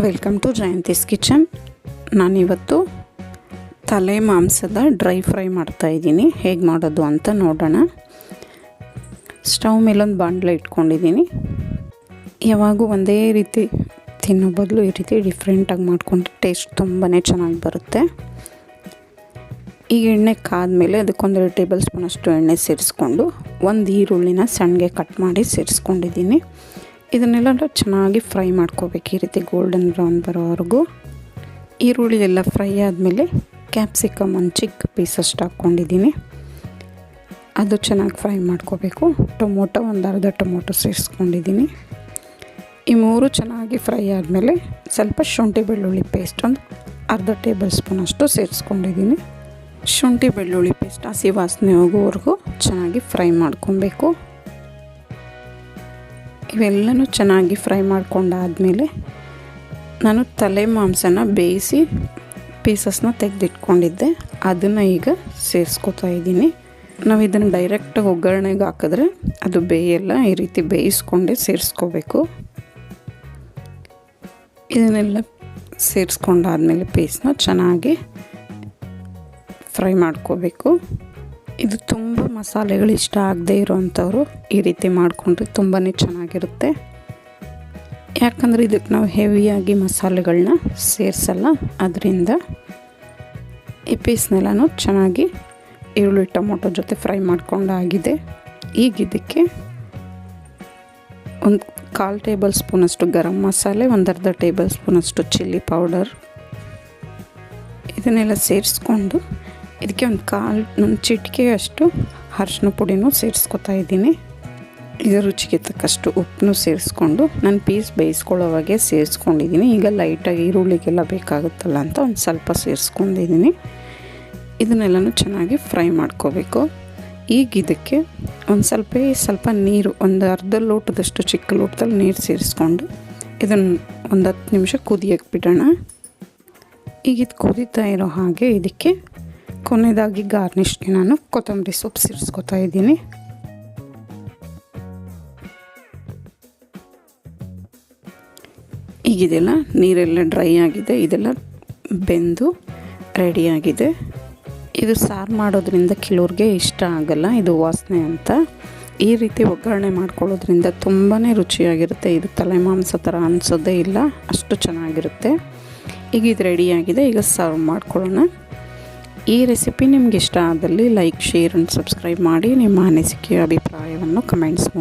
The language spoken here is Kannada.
Welcome to Jayanthi's kitchen. ನಾನಿವತ್ತು ತಲೆ ಮಾಂಸದ ಡ್ರೈ ಫ್ರೈ ಮಾಡ್ತಾಯಿದ್ದೀನಿ. ಹೇಗೆ ಮಾಡೋದು ಅಂತ ನೋಡೋಣ. ಸ್ಟವ್ ಮೇಲೊಂದು ಬಾಣಲೆ ಇಟ್ಕೊಂಡಿದ್ದೀನಿ. ಯಾವಾಗೂ ಒಂದೇ ರೀತಿ ತಿನ್ನೋ ಬದಲು ಈ ರೀತಿ ಡಿಫ್ರೆಂಟಾಗಿ ಮಾಡಿಕೊಂಡ್ರೆ ಟೇಸ್ಟ್ ತುಂಬಾ ಚೆನ್ನಾಗಿ ಬರುತ್ತೆ. ಈಗ ಎಣ್ಣೆ ಕಾದ್ಮೇಲೆ ಅದಕ್ಕೊಂದು 2 ಟೇಬಲ್ ಸ್ಪೂನಷ್ಟು ಎಣ್ಣೆ ಸೇರಿಸ್ಕೊಂಡು ಒಂದು ಈರುಳ್ಳಿನ ಸಣ್ಣಗೆ ಕಟ್ ಮಾಡಿ ಸೇರಿಸ್ಕೊಂಡಿದ್ದೀನಿ. ಇದನ್ನೆಲ್ಲ ಚೆನ್ನಾಗಿ ಫ್ರೈ ಮಾಡ್ಕೋಬೇಕು, ಈ ರೀತಿ ಗೋಲ್ಡನ್ ಬ್ರೌನ್ ಬರೋವರೆಗೂ. ಈರುಳ್ಳಿ ಎಲ್ಲ ಫ್ರೈ ಆದಮೇಲೆ ಕ್ಯಾಪ್ಸಿಕಮ್ ಒಂದು ಚಿಕ್ಕ ಪೀಸಷ್ಟು ಹಾಕ್ಕೊಂಡಿದ್ದೀನಿ, ಅದು ಚೆನ್ನಾಗಿ ಫ್ರೈ ಮಾಡ್ಕೋಬೇಕು. ಟೊಮೊಟೊ ಒಂದು ಅರ್ಧ ಟೊಮೊಟೊ ಸೇರಿಸ್ಕೊಂಡಿದ್ದೀನಿ. ಈ ಮೂರು ಚೆನ್ನಾಗಿ ಫ್ರೈ ಆದಮೇಲೆ ಸ್ವಲ್ಪ ಶುಂಠಿ ಬೆಳ್ಳುಳ್ಳಿ ಪೇಸ್ಟ್ ಒಂದು ಅರ್ಧ ಟೇಬಲ್ ಸ್ಪೂನಷ್ಟು ಸೇರಿಸ್ಕೊಂಡಿದ್ದೀನಿ. ಶುಂಠಿ ಬೆಳ್ಳುಳ್ಳಿ ಪೇಸ್ಟ್ ಹಸಿ ವಾಸನೆ ಹೋಗೋವರೆಗೂ ಚೆನ್ನಾಗಿ ಫ್ರೈ ಮಾಡ್ಕೊಬೇಕು. ಇವೆಲ್ಲನೂ ಚೆನ್ನಾಗಿ ಫ್ರೈ ಮಾಡ್ಕೊಂಡಾದಮೇಲೆ ನಾನು ತಲೆ ಮಾಂಸನ ಬೇಯಿಸಿ ಪೀಸಸ್ನ ತೆಗೆದಿಟ್ಕೊಂಡಿದ್ದೆ, ಅದನ್ನು ಈಗ ಸೇರಿಸ್ಕೊತಾ ಇದ್ದೀನಿ. ನಾವು ಇದನ್ನು ಡೈರೆಕ್ಟಾಗಿ ಒಗ್ಗರಣೆಗೆ ಹಾಕಿದ್ರೆ ಅದು ಬೇಯಲ್ಲ, ಈ ರೀತಿ ಬೇಯಿಸ್ಕೊಂಡೇ ಸೇರಿಸ್ಕೋಬೇಕು. ಇದನ್ನೆಲ್ಲ ಸೇರಿಸ್ಕೊಂಡಾದ್ಮೇಲೆ ಪೀಸ್ನ ಚೆನ್ನಾಗಿ ಫ್ರೈ ಮಾಡ್ಕೋಬೇಕು. ಇದು ತುಂಬ ಮಸಾಲೆಗಳು ಇಷ್ಟ ಆಗದೆ ಇರೋವಂಥವ್ರು ಈ ರೀತಿ ಮಾಡಿಕೊಂಡ್ರೆ ತುಂಬಾ ಚೆನ್ನಾಗಿರುತ್ತೆ. ಯಾಕಂದರೆ ಇದಕ್ಕೆ ನಾವು ಹೆವಿಯಾಗಿ ಮಸಾಲೆಗಳನ್ನ ಸೇರಿಸಲ್ಲ, ಅದರಿಂದ ಈ ಪೀಸ್ನೆಲ್ಲನೂ ಚೆನ್ನಾಗಿ ಈರುಳ್ಳಿ ಟೊಮೊಟೊ ಜೊತೆ ಫ್ರೈ ಮಾಡ್ಕೊಂಡಾಗಿದೆ. ಈಗ ಇದಕ್ಕೆ ಒಂದು 1/4 ಟೇಬಲ್ ಸ್ಪೂನಷ್ಟು ಗರಂ ಮಸಾಲೆ, ಒಂದು ಅರ್ಧ ಟೇಬಲ್ ಸ್ಪೂನಷ್ಟು ಚಿಲ್ಲಿ ಪೌಡರ್, ಇದನ್ನೆಲ್ಲ ಸೇರಿಸ್ಕೊಂಡು ಇದಕ್ಕೆ ಒಂದು ಚಿಟಿಕೆಯಷ್ಟು ಅರಿಶಿನ ಪುಡಿನೂ ಸೇರಿಸ್ಕೊತಾ ಇದ್ದೀನಿ. ಇದು ರುಚಿಗೆ ತಕ್ಕಷ್ಟು ಉಪ್ಪನ್ನು ಸೇರಿಸ್ಕೊಂಡು ನಾನು ಪೀಸ್ ಬೇಯಿಸ್ಕೊಳ್ಳೋವಾಗೆ ಸೇರಿಸ್ಕೊಂಡಿದ್ದೀನಿ. ಈಗ ಲೈಟಾಗಿ ಈರುಳ್ಳಿಗೆಲ್ಲ ಬೇಕಾಗುತ್ತಲ್ಲ ಅಂತ ಒಂದು ಸ್ವಲ್ಪ ಸೇರಿಸ್ಕೊಂಡಿದ್ದೀನಿ. ಇದನ್ನೆಲ್ಲನೂ ಚೆನ್ನಾಗಿ ಫ್ರೈ ಮಾಡ್ಕೋಬೇಕು. ಈಗ ಇದಕ್ಕೆ ಒಂದು ಸ್ವಲ್ಪ ನೀರು, ಒಂದು ಅರ್ಧ ಲೋಟದಷ್ಟು ಚಿಕ್ಕ ಲೋಟದಲ್ಲಿ ನೀರು ಸೇರಿಸ್ಕೊಂಡು ಇದನ್ನು ಒಂದು 10 ನಿಮಿಷ ಕುದಿಯಕ್ಕೆ ಬಿಡೋಣ. ಈಗ ಇದು ಕುದೀತಾ ಇರೋ ಹಾಗೆ ಇದಕ್ಕೆ ಕೊನೆಯದಾಗಿ ಗಾರ್ನಿಷ್ಗೆ ನಾನು ಕೊತ್ತಂಬರಿ ಸೊಪ್ಪು ಸೇರಿಸ್ಕೊತಾ ಇದ್ದೀನಿ. ಈಗಿದೆಲ್ಲ ನೀರೆಲ್ಲ ಡ್ರೈ ಆಗಿದೆ, ಇದೆಲ್ಲ ಬೆಂದು ರೆಡಿಯಾಗಿದೆ. ಇದು ಸಾರು ಮಾಡೋದ್ರಿಂದ ಕೆಲವ್ರಿಗೆ ಇಷ್ಟ ಆಗಲ್ಲ, ಇದು ವಾಸನೆ ಅಂತ. ಈ ರೀತಿ ಒಗ್ಗರಣೆ ಮಾಡ್ಕೊಳ್ಳೋದ್ರಿಂದ ತುಂಬಾ ರುಚಿಯಾಗಿರುತ್ತೆ. ಇದು ತಲೆ ಮಾಂಸ ಥರ ಅನಿಸೋದೇ ಇಲ್ಲ, ಅಷ್ಟು ಚೆನ್ನಾಗಿರುತ್ತೆ. ಈಗ ಇದು ರೆಡಿಯಾಗಿದೆ, ಈಗ ಸರ್ವ್ ಮಾಡ್ಕೊಳ್ಳೋಣ. ಈ ರೆಸಿಪಿ ನಿಮ್ಗೆ ಇಷ್ಟ ಆದಲ್ಲಿ ಲೈಕ್, ಶೇರ್ ಆ್ಯಂಡ್ ಸಬ್ಸ್ಕ್ರೈಬ್ ಮಾಡಿ. ನಿಮ್ಮ ಅನಿಸಿಕೆ ಅಭಿಪ್ರಾಯವನ್ನು ಕಮೆಂಟ್ಸ್ ಮೂಲಕ